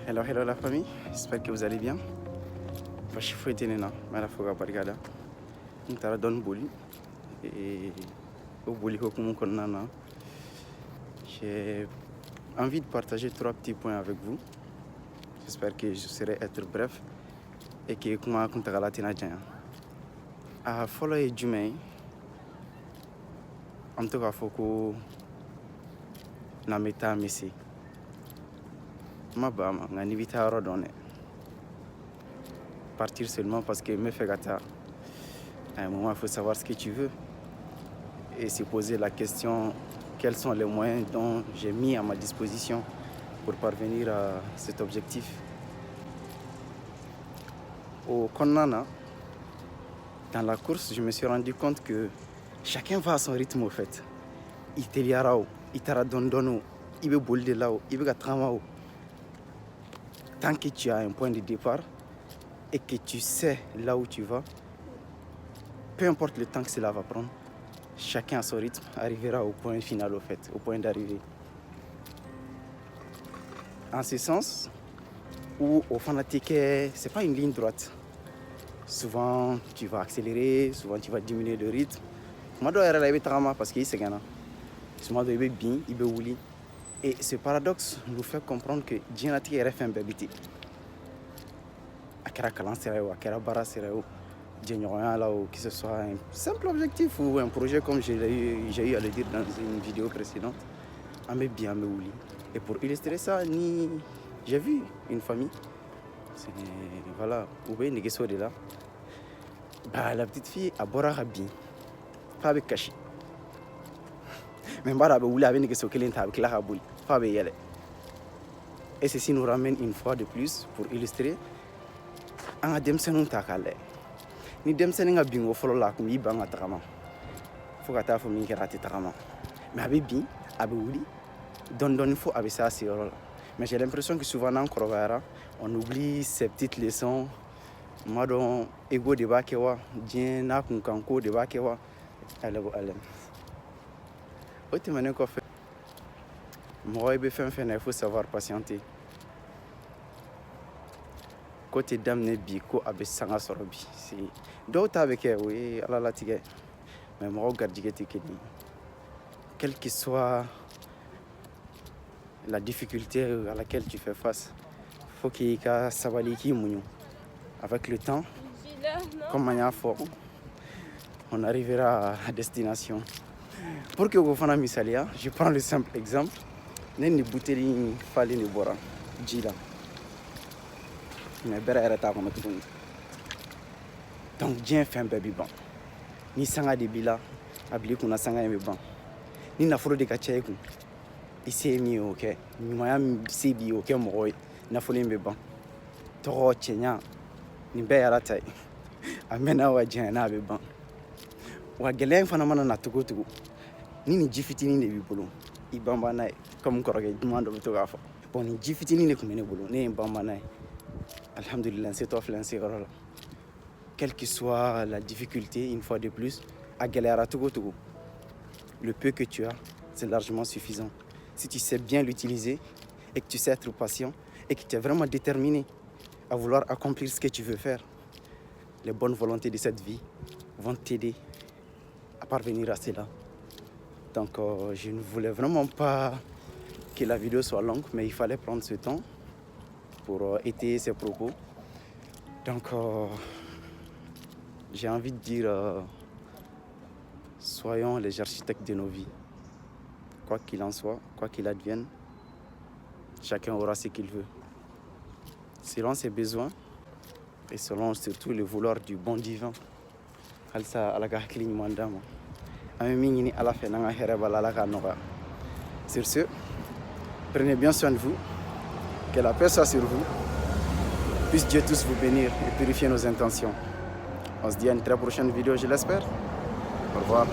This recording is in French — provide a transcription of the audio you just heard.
Hello la famille, j'espère que vous allez bien. Je suis fouetté nena, mais la fois bargada. On t'a donné boli et au boli nana. J'ai envie de partager 3 petits points avec vous. J'espère que je serai être bref et que comment on t'a latina djan. A follow et jumé. En tout cas foko na meta messi. Ma bama ngani vitaro donné. Partir seulement parce que me fait gata. À un moment, il faut savoir ce que tu veux et se poser la question quels sont les moyens dont j'ai mis à ma disposition pour parvenir à cet objectif. Au Konana, dans la course, je me suis rendu compte que chacun va à son rythme au fait. Il te liarao, il t'ara dondono, il veut bouler de là-haut, il veut tramao. Tant que tu as un point de départ et que tu sais là où tu vas, peu importe le temps que cela va prendre, chacun à son rythme arrivera au point final au fait, au point d'arrivée. En ce sens, où au fanatique, c'est pas une ligne droite. Souvent tu vas accélérer, souvent tu vas diminuer le rythme. Moi je dois aller parce qu'il s'est gagné. Souvent je dois bien, il veut rouler. Et ce paradoxe nous fait comprendre que Djinati est RFM Babiti. Akera Kalan Sereo, Akera Bara Sereo, que ce soit un simple objectif ou un projet comme j'ai eu à le dire dans une vidéo précédente, on met bien me rouler. Et pour illustrer ça, j'ai vu une famille. Voilà, vous voyez, de là. Bah, la petite fille a Bora Rabi, pas avec Kashi. Mais Bara Boula avait négocié avec la Raboul, pas avec elle. Et ceci nous ramène une fois de plus pour illustrer un Demsenon Takale. Ni Demsening a bingo follow la comme Ibanga Trama. Faut qu'à ta famille qui rate Trama. Mais avec bien, avec Ouli, donne faut avec ça, c'est là. Mais j'ai l'impression que souvent on oublie ces petites leçons. Madon ego de bakewa, dien na kunkanko de bakewa, alebo alem. Autre manière qu'on fait, moi il faut savoir patienter. Côté dame ne bi ko abe sanga sorobi, c'est d'autres avec oui ala la tige. Mais moi regarde que quelle que soit la difficulté à laquelle tu fais face, faut qu'il y ait savali qui mouillou. Avec le temps, comme on arrivera à destination. Pour que vous fassiez misalia, je prends le simple exemple. Neni bouteille fali ni bora, jila. Mais bera era ta comme tout le monde. Donc bien fait un baby ban. Ni sanga de bila, abili kuna sanga yeme ban. Ni na folo de kacheku. Ici mi ok. Ni mayam sebi ok moi. Na folo yeme ban. Toro chenya. Ni bɛɛ yala ta ye a mɛnna wa diɲɛ n'a bɛ ban wa gɛlɛya in fana mana na togo togo ni nin ji fitinin de b'i bolo i banban n'a ye comme kɔrɔkɛ duman dɔ bɛ to k'a fɔ bon nin ji fitinin de tun bɛ ne bolo ne ye n banban n'a ye alhamdulillah n setɔ filɛ n seyɔrɔ la quelle que soit la difficulté une fois de plus a gɛlɛyara togo togo le peu que tu as c'est largement suffisant si tu sais bien l'utiliser et que tu sais être patient et que tu es vraiment déterminé à vouloir accomplir ce que tu veux faire. Les bonnes volontés de cette vie vont t'aider à parvenir à cela. Donc je ne voulais vraiment pas que la vidéo soit longue, mais il fallait prendre ce temps pour étayer ces propos. Donc j'ai envie de dire, soyons les architectes de nos vies. Quoi qu'il en soit, quoi qu'il advienne, chacun aura ce qu'il veut. Selon ses besoins et selon surtout le vouloir du bon divin. Sur ce, prenez bien soin de vous, que la paix soit sur vous, puisse Dieu tous vous bénir et purifier nos intentions. On se dit à une très prochaine vidéo, je l'espère. Au revoir.